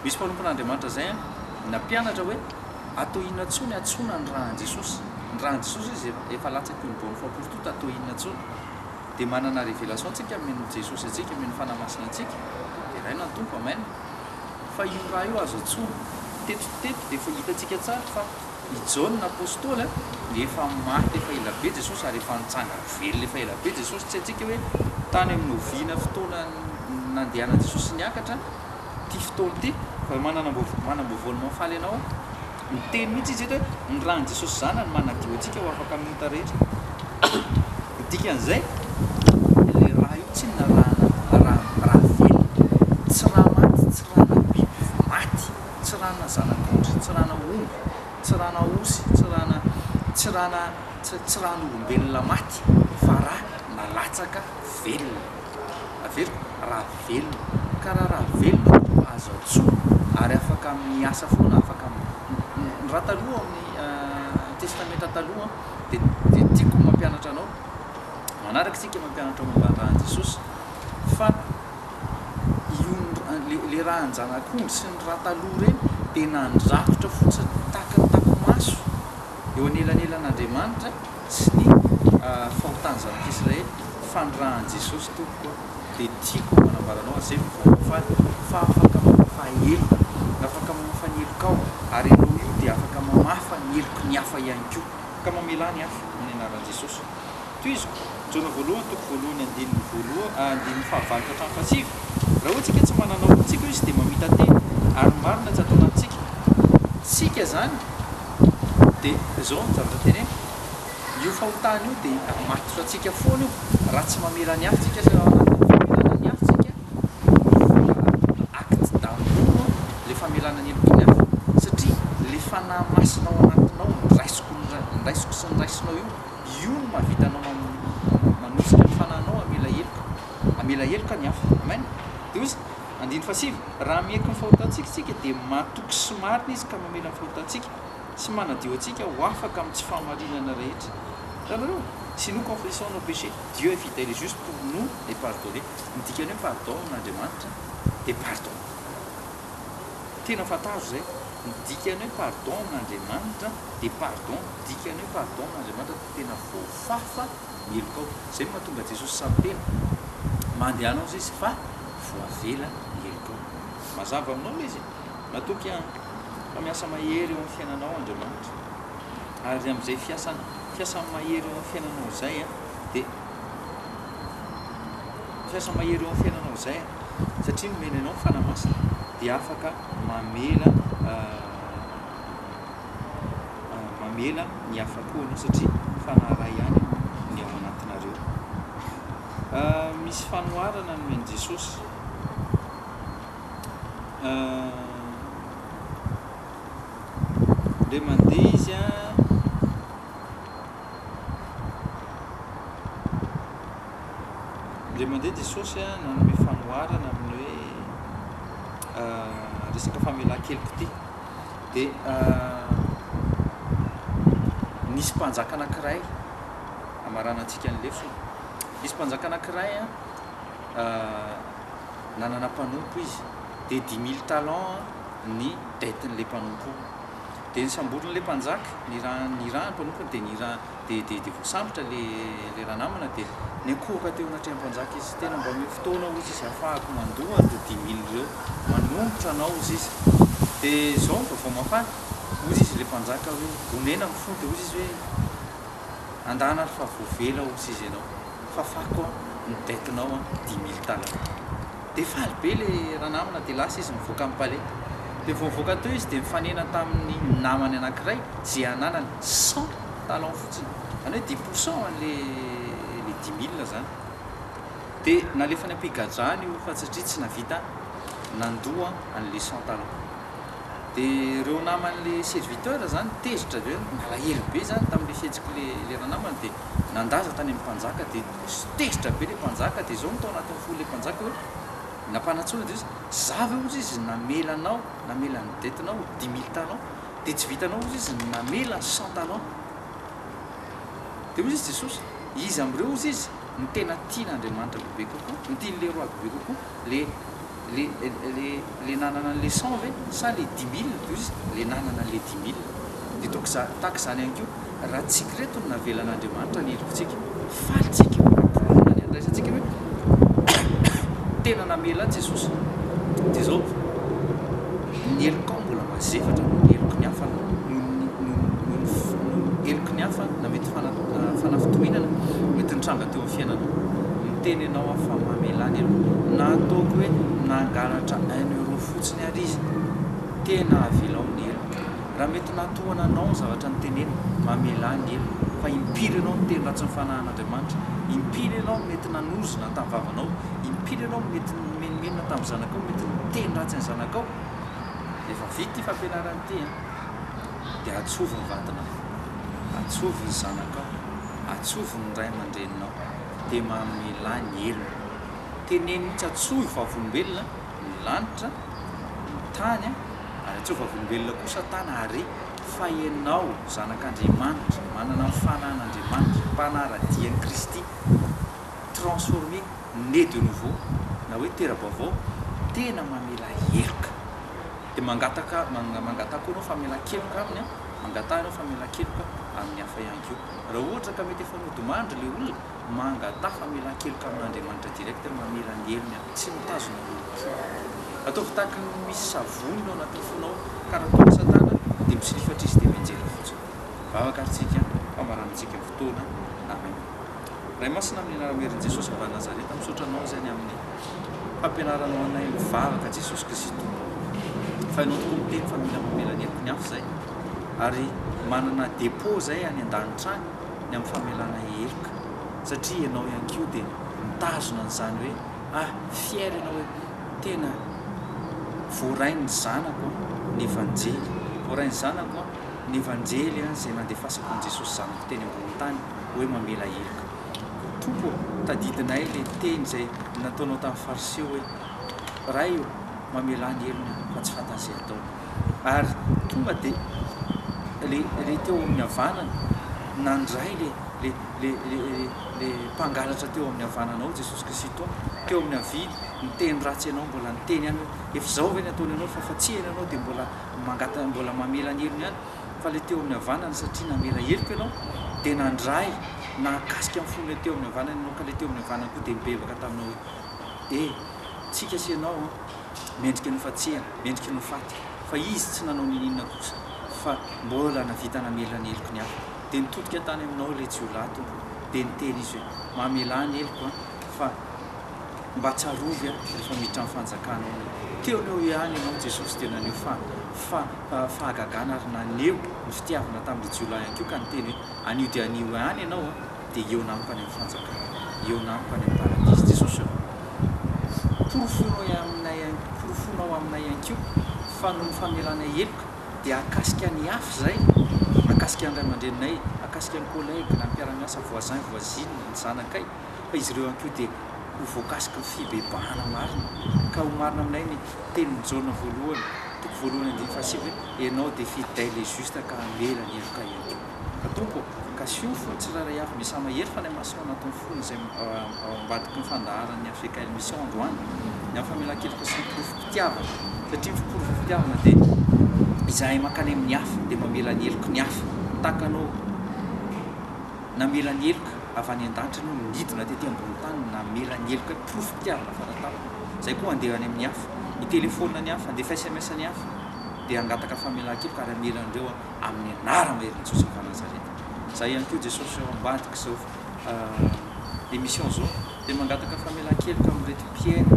misy mpanompon'andriamanitra zay nampianatra hoe atohina tsony atsona ny rahanjesosy ny rahanjesosy izy efa latsaky nybony faporotota atohina tsony dia manana révélation tsika mino jesosy atsika mino fanamasina atsika dia ray nantompo amaina fa io raha io azo atsona tetotety dia efa hitatsika tsara fa ijaona apôstôly dia efa maty efa ela be jesosy ary efa nitsanga velona efa ela be jesosy tsy atsika hoe tany amin'ny oviana fotoana nandehanan jesosy niakatra ty fotoana ty fa manambovoany mafaly ianao ny teny mihitsy izy eto hoe ny rahan jesosy zana ny manadio atsika ho afaka minota rehetra dika an'izay le raha io tsy na raha velona tsy raha maty tsy rahana biby maty tsy rahana zanak'ondry tsy rahana omby tsy rahana osy tsy rahana olombelona maty fa raha nalatsaka velona avelo raha velona ka raha velona azo atsoa ary afaka miasa foana afaka ny raha taloha amin'ny testamenta taloha dia tiako mampianatra anao manaraka tsika mampianatra momba ny rahan jesosy fa io le raha anjanak'ondry sy ny raha taloha reny dia nandrakotra fotsiny takany maso eo anelanelan'andriamanitra sy ny fahotany zanak'Israely fa ny rahan jesosy tompoko dia tiako manambaranao azay fa afaka mamafa heloka afaka mamafa ny helokao ary ianao io dia afaka mamafa ny heloko ny hafa ihany koa ka mamela ny hafa ny anaran jesosy toy izy jona voalohany toko voalohany andininy fahavalika hatrany fasivy raha ohatsika tsy mananao tsika izy dia mamita teny ary marina tsy atao anatsika tsika zany dia zao ny zavatra teny io fahotany io dia matotra atsika foana io raha tsy mamela ny hafa tsika famelana ny hafa tsika acte d'amour le famelana ny heloko ny hafa satria le fanahmasinao anatinao nraisiko sy nyraisinao io no mahavitanao manosika ny fanahnao amela heloka ny hafa amaina dia ozy andiny fasivy raha miaiky ny fahotantsika tsika dia matoky sy marina izy ka mamela ny fahotantsika sy manadio atsika ho afaka amin'ny tsy fahamarinana rehetra tanareo si nous confessons nos péchés Dieu est fidèle et juste pour nous les pardonner midikany hoe pardon n'andriamanitra dia pardon tena fantaro zay midikany hoe pardon n'andriamanitra dia pardon midikany hoe pardon n'andriamanitra tena voafafa mielokao zay mahatonga jesosy samy tena mandehanao zay izy fa voavela mielokao mazava aminao izy matoky fa miasa mahery eo amin'ny fiainanao andriamanitra ary amin'izay fiasa mahery eo amin'ny fiainanao zay dia fiasa mahery eo amin'ny fiainanao zay satria nomeny anao fanamasina dia afaka mamela ny afakoana satria fanaray ihany ny ao anatinareo misy fanoharana nomeny jesosy le mandeha izy le mandeha jesosy nanome fanoharana amin'ny hoe resaka famelan-keloka ty dia nisy mpanjaka anankiray amarana antsika an'le fo nisy mpanjaka anankiray nanana mpanompo izy dia 10 000 talents ny daitin'le mpanompo dia nisamboron'le mpanjaka ny raha ny mpanompony dia voasambotra le raha namana dia nyankohoka teo anatreha mpanjaka izy tena mba mio fotoana ozy izy ahafahako mandohany dia 10 000 reo manombotra anao ozy izy dia zao vao mafaly ozy izy le mpanjaka hoe vonena amin'ny fony dia ozy izy hoe andana fa voavela ozy izy ianao fa fako ny daitinao 10 000 talents dia faly be le raha namana dia lasa izy mivoaka amin'ny palais dia voavoaka teo izy dia mifanena tamin'ny namany anankiray zay ananany 100 talents fotsiny zany hoe 10% an'le 10 000 zany dia nalefa ny ampigajahany io fa satria tsy navita nandoa an'le 100 talents dia ireo naman'le serviteur zany tezitra reo malahelo be zany tamin'le fihetsiky le raha namany dia nandaza tany amin'ny mpanjaka dia tezitra be le mpanjaka dia zao mitao anatin'ny folo le mpanjaka hoe nampanatsona dia izy zava ozy izy namelanao namela ny daitinao 10 000 talents dia tsy vitanao ozy izy namela 100 talents dia ozy izy jesosy izy am'ireo ozy izy ny tena tian'andriamanitra bebe kokoa ny tian'le roabe kokoa le le nanana an'le 100 ve sa le 10 000 de izy le nanana an'le 10 000 de taka zany ihany keo raha tsika reto no navelan'Andriamanitra ny helokontsika falitsika bolana ny andraisantsika hoe tena namela Jesosy de zao ny helokao mbola mazefatra ny heloko ny hafa heloko ny hafa na mety fanafitominana mety nitranga teo amin'ny fiainanao miteny ianao afa mamelany heloka na ataoko hoe nangalatra 1 euro fotsiny ary izy tena avelao ny heloka raha mety natohana anao zavatra nytenena mamelany heloka fa impiry ianao miteny ratsy ny fanahan'Andriamanitra impiry ianao mety nanozona tamin'ny vavanao impiry ianao mety menmenina tamin'ny zanakao mety miteny ratsy ny zanakao efa vity fampianarany ty dia atsovy ny vatanao atsovy ny zanakao atsovy ny ray aman-dreninao dia mamelany heloka teneny mitsy atsohy vavolombelona ny lanitra ny tany ary atsohy vavolombelona kosa tany ary fa ianao zanak'Andriamanitra manana ny fanahan'Andriamanitra mpanaradian'i Kristy transformé né de nouveau na hoe tera-baovao tena mamela heloka dia mangataka anao famela-keloka aminy mangata anao famela-keloka amin'ny hafa ihany keo raha ohatra ka mety efa nodimandry le olona mangata famela-keloka amin'Andriamanitra direct mamela ny helony tsy mitazona ataovy tahaka misy savony ao anatin'ny fonao karatao satana dia misilifatr' izy dia menjely fotsiny vavakaritsika famaranitsika fotoana amen raha masina amin'ny anara-merin' Jesosy mba Nazareta misotranao zany amin'ny fampianaranao anay mivavaka Jesosy Kristy fa ianao tokoa miteny fa mila mamela ny heloko ny hafa zay ary manana dépôt zay any an-danitra any ny amin'ny famelana heloka satria ianao ihany keo dia mitazona n'izany hoe fier ianao hoe tena voarainy zanako ny evanjely voarainy zanako ny evanjely zay nandefasako an' Jesosy zanako teny ambony tany hoe mamela heloka tompo tadidinay le teny zay nataonao tamin'ny fariseo hoe ray io mamela ny helony fa tsy fantan'izay atao ary tonga dia le teo amin'ny havanana nandray le mpangalatra teo amin'ny havananao Jesosy Kristy teo amin'ny avidy niteny ratsy ianao mbola niteny ihany hoe efa zao ve ny ataony ianao fa fatsihana ianao dia mbola mamela ny helony ihany fa le teo amin'ny havanana satria namela heloka ianao dia nandray nakasika amin'ny fonona teo amin'ny havanana ianao ka le teo amin'ny havanana koa dia mibebaka taminao hoe tsika sy ianao mendrika ny fatsihana mendrika ny faty fa izy tsy nanao ninina kosa fa mbola navita namela ny heloko ny hafa dia nitodika tany aminao le jiolato dia niteny izy hoe mamela ny heloko fa mba tsarovy rehefa miditra amin'ny fanjakanao teo neo ihany ianao Jesosy tena neo fahagagana ary naneo ny fitiavana tamin'le jiola ihany keo ka niteny hoe anio dia anio ihany ianao dia eo namiko any amin'ny fanjakana eo namiko any amin'ny paradisy Jesosy porofonao aminay ihany keo fa no ny famelana heloka dia akasika ny hafa zay akasika ny ray aman-dreninay akasika ny collègue na mpiara-miasa voisin voisine ny zanakay fa izy ireo ihany keo dia ho voakasika ny fibebahana marina ka ho marina aminay ny teny mijaona voalohany toko voalohany andiny fa sivy hoe ianao dia fidèle et juste ka amela ny heloka ihany keo ka tompo ka sio fony tsiraray avy misy mahery fa ny maso anatin'ny fony zay ao ambadiky ny fandaharany Africa émission androany ny amin'ny famela-keloka sy ny porofom-pitiavana satria ny porofom-pitiavana dia izahay mankany amin'ny hafa dia mamela ny heloko ny hafa tahaka anao namela ny heloka avy any an-danitra no nidina tety ambony tany namela ny heloka porofom-pitiavana faratao zay koa andeha any amin'ny hafa ny telefônina ny hafa andefa SMS ny hafa dia angataka famela-keloka ary amelan'ireo amin'ny anara-maherin' Jesosy fa Nazareta zay ihany keo Jesosy ao ambadika zao émission zao dia mangataka famela-keloka amin'reto mpiaina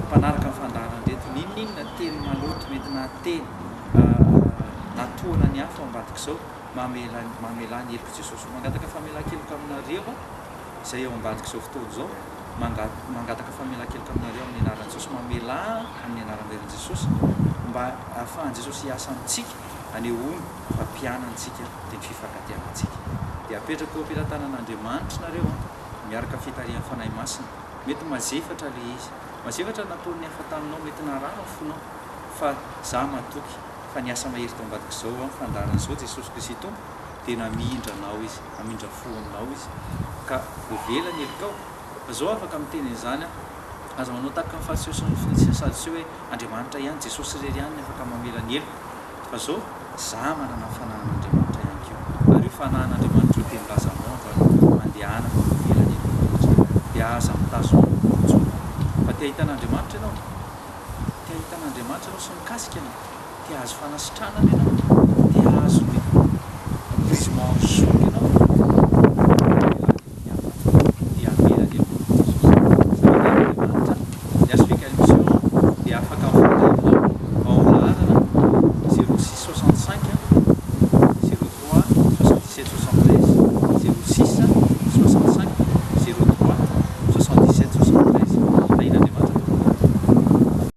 mpanaraka amin'ny fandaharan'reto ninona teny maloto mety nateny natohana ny hafa ao ambadika zao mamela ny heloko Jesosy mangataka famela-keloka aminareo zay ao ambadika zao fotoana zao mangataka famela-keloka aminareo amin'ny anaran'i Jesosy mamela amin'ny anaran'erin' Jesosy mba ahafahan' Jesosy hiasa amintsika anehoany fampianantsika dia ny fifankatiavantsika dia apetraka eo am-pitantanan'Andriamanitra nareo miaraka fitarihan'ny fanahy masina mety mazefatra le izy mazefatra nataony ny hafa taminao mety narano fonao fa za matoky fa niasa mahery tao ambadika zao fandaran'izao Jesosy Kristy dia namindranao izy amindra fo aminao izy ka ovela ny helokao zao afaka miteny izany aza manao tahaka nyfahasiosany hoe andriamanitra ihany jesosy rery ihany afaka mamelany elo fa zao za manana fanahan'andriamanitra ihany keo ary io fanahan'andriamanitra io dia milaza monva mandehana fa mamelany elo dia aza mitazona fa tia hitan'andriamanitra ianao tia hitan'andriamanitra ianao sy mikasikana tia azo fanasitranana ianao tia azo le brisement soky ianao